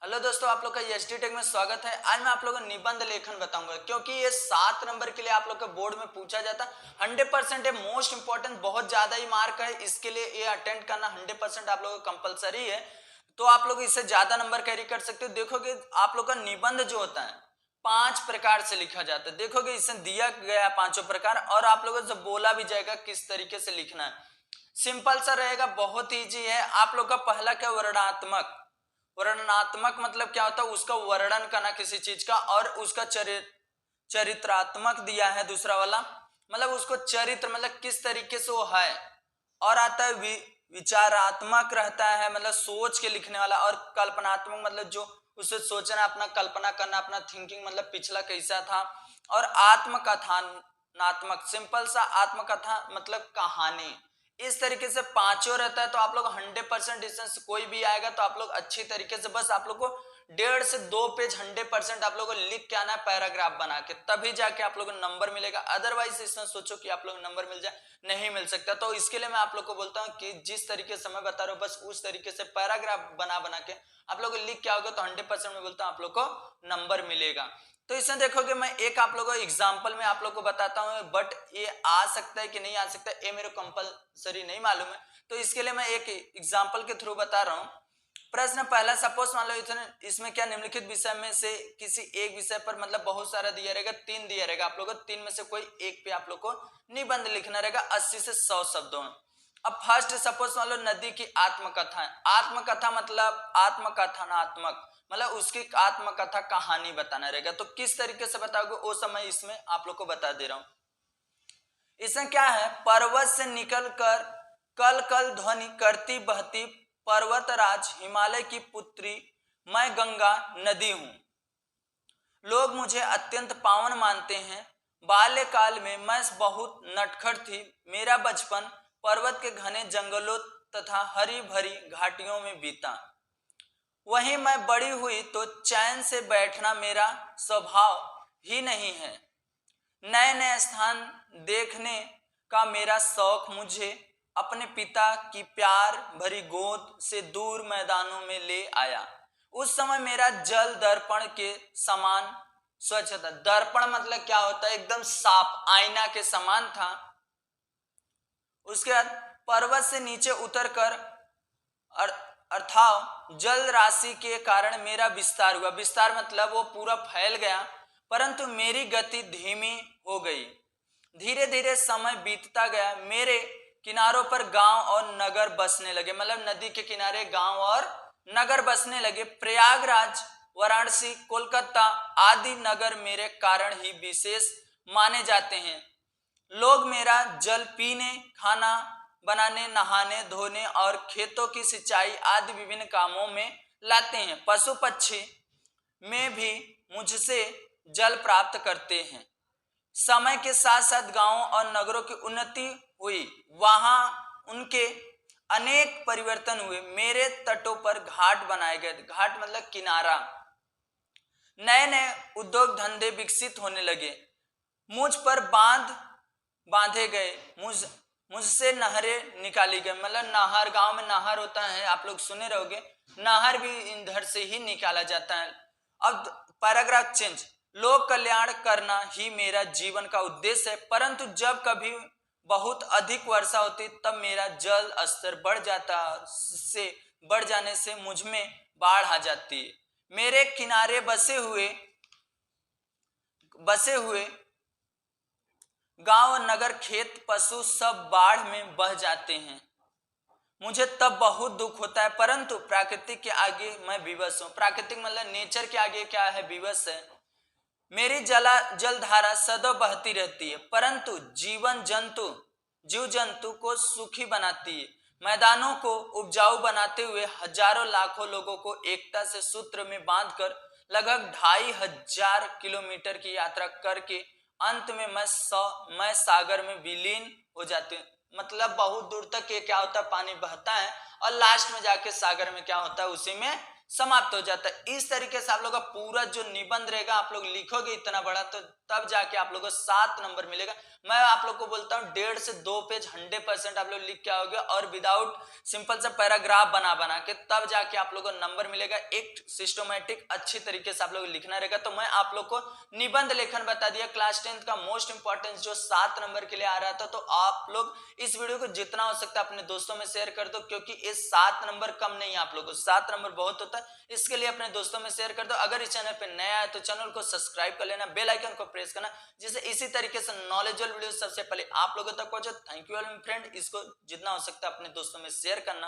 Hello दोस्तों, आप लोग का एसटी टेक में स्वागत है। आज मैं आप लोगों को निबंध लेखन बताऊंगा क्योंकि ये 7 नंबर के लिए आप लोग के बोर्ड में पूछा जाता है। 100% है, मोस्ट इंपॉर्टेंट, बहुत ज्यादा ही मार्क है। इसके लिए ये अटेंड करना 100% आप लोगों को कंपलसरी है। तो आप लोग इससे ज्यादा नंबर कैरी कर सकते हो। देखोगे आप लोग का निबंध जो होता है 5 प्रकार से लिखा जाता है। देखोगे इसमें दिया गया 5 प्रकार और आप लोगों से बोला भी जाएगा किस तरीके से लिखना है। सिंपल सा रहेगा, बहुत ईजी है। आप लोग का पहला क्या, वर्णनात्मक। वर्णनात्मक मतलब क्या होता है, उसका वर्णन करना किसी चीज का, और उसका चरित्रात्मक दिया है दूसरा वाला, मतलब उसको चरित्र मतलब किस तरीके से वो है। और आता है विचारात्मक रहता है, मतलब सोच के लिखने वाला। और कल्पनात्मक मतलब जो उसे सोचना, अपना कल्पना करना, अपना थिंकिंग, मतलब पिछला कैसा था। और आत्मकथनात्मक, सिंपल सा आत्मकथा मतलब कहानी। इस तरीके से पांचों रहता है। तो आप लोग 100% डिस्टेंस कोई भी आएगा तो आप लोग अच्छी तरीके से, बस आप लोग को 1.5 से 2 पेज 100% आप लोग को लिख के आना है, पैराग्राफ बना के, तभी जाके आप लोग को नंबर मिलेगा। अदरवाइज इसमें सोचो कि आप लोग नंबर मिल जाए, नहीं मिल सकता। तो इसके लिए मैं आप लोग को बोलता हूँ कि जिस तरीके से मैं बता रहा हूँ बस उस तरीके से पैराग्राफ बना बना के आप लोग लिख के आओगे तो 100% में बोलता हूँ आप लोग को नंबर मिलेगा। तो इसमें देखोगे मैं एक आप लोगों को एग्जाम्पल में आप लोग को बताता हूँ, बट ये आ सकता है कि नहीं आ सकता है ये मेरे कंपलसरी नहीं मालूम है। तो इसके लिए मैं एक एग्जाम्पल के थ्रू बता रहा हूँ। प्रश्न पहला, सपोज मान लो इसमें क्या, निम्नलिखित विषय में से किसी एक विषय पर, मतलब बहुत सारा दिया रहेगा, 3 दिया रहेगा, आप लोग को 3 में से कोई एक पे आप लोग को निबंध लिखना रहेगा 80 से 100 शब्दों में। अब फर्स्ट सपोज मान लो नदी की आत्मकथा है। आत्मकथा मतलब आत्मकथनात्मक, मतलब उसकी आत्मकथा कहानी बताना रहेगा। तो किस तरीके से बताओगे वो समय इसमें आप लोग को बता दे रहा हूं। इसमें क्या है, पर्वत से निकल कर कल कल ध्वनि करती बहती पर्वतराज हिमालय की पुत्री मैं गंगा नदी हूं। लोग मुझे अत्यंत पावन मानते हैं। बाल्यकाल में मैं बहुत नटखट थी। मेरा बचपन पर्वत के घने जंगलों तथा हरी भरी घाटियों में बीता। वहीं मैं बड़ी हुई तो चैन से बैठना मेरा स्वभाव ही नहीं है। नए नए स्थान देखने का मेरा शौक मुझे अपने पिता की प्यार भरी गोद से दूर मैदानों में ले आया। उस समय मेरा जल दर्पण के समान स्वच्छ था। दर्पण मतलब क्या होता है, एकदम साफ आईना के समान था। उसके बाद पर्वत से नीचे उतरकर अर्थात जल राशि के कारण मेरा विस्तार हुआ। विस्तार मतलब वो पूरा फैल गया, परंतु मेरी गति धीमी हो गई। धीरे धीरे समय बीतता गया। मेरे किनारों पर गांव और नगर बसने लगे, मतलब नदी के किनारे गांव और नगर बसने लगे। प्रयागराज, वाराणसी, कोलकाता आदि नगर मेरे कारण ही विशेष माने जाते हैं। लोग मेरा जल पीने, खाना बनाने, नहाने धोने और खेतों की सिंचाई आदि विभिन्न कामों में लाते हैं। पशु पक्षी में भी मुझसे जल प्राप्त करते हैं। समय के साथ साथ गांवों और नगरों की उन्नति हुई। वहां उनके अनेक परिवर्तन हुए। मेरे तटों पर घाट बनाए गए। घाट मतलब किनारा। नए नए उद्योग धंधे विकसित होने लगे। मुझ पर बांध बांधे गए। मुझसे नहरें निकाली गई, मतलब नहर, गांव में नहर होता है, आप लोग सुने रहोगे, नहर भी इधर से ही निकाला जाता है। अब पैराग्राफ चेंज। लोक कल्याण करना ही मेरा जीवन का उद्देश्य है, परंतु जब कभी बहुत अधिक वर्षा होती तब मेरा जल स्तर बढ़ जाने से मुझ में बाढ़ आ जाती है। मेरे किनारे बसे हुए गांव, नगर, खेत, पशु सब बाढ़ में बह जाते हैं। मुझे तब बहुत दुख होता है, परंतु प्राकृतिक के आगे मैं विवश हूं। प्राकृतिक मतलब नेचर के आगे क्या है, विवश है। मेरी जलधारा सदैव बहती रहती है, परंतु जीव जंतु को सुखी बनाती है। मैदानों को उपजाऊ बनाते हुए हजारों लाखों लोगों को एकता से सूत्र में बांधकर लगभग 2500 किलोमीटर की यात्रा करके अंत में मैं सागर में विलीन हो जाती हूँ। मतलब बहुत दूर तक ये क्या होता है, पानी बहता है और लास्ट में जाके सागर में क्या होता है, उसी में समाप्त हो जाता है। इस तरीके से आप लोग का पूरा जो निबंध रहेगा आप लोग लिखोगे इतना बड़ा, तो तब जाके आप लोग को 7 नंबर मिलेगा। मैं आप लोग को बोलता हूँ 1.5 से 2 पेज 100% आप लोग लिख के आओगे और विदाउट सिंपल सा पैराग्राफ बना बना के, तब जाके आप लोग को नंबर मिलेगा। एक सिस्टमेटिक अच्छी तरीके से आप लोग लिखना रहेगा। तो मैं आप लोग को निबंध लेखन बता दिया, क्लास 10th का मोस्ट इंपॉर्टेंट जो 7 नंबर के लिए आ रहा था। तो आप लोग इस वीडियो को जितना हो सकता है अपने दोस्तों में शेयर कर दो, क्योंकि ये 7 नंबर कम नहीं है, आप लोग को 7 नंबर बहुत होता है। इसके लिए अपने दोस्तों में शेयर कर दो। अगर इस चैनल पे नया है तो चैनल को सब्सक्राइब कर लेना, बेल आइकन को प्रेस करना, जिससे इसी तरीके से नॉलेजेबल वीडियो सबसे पहले आप लोगों तक पहुंचे। थैंक यू ऑल फ्रेंड, इसको जितना हो सकता है अपने दोस्तों में शेयर करना।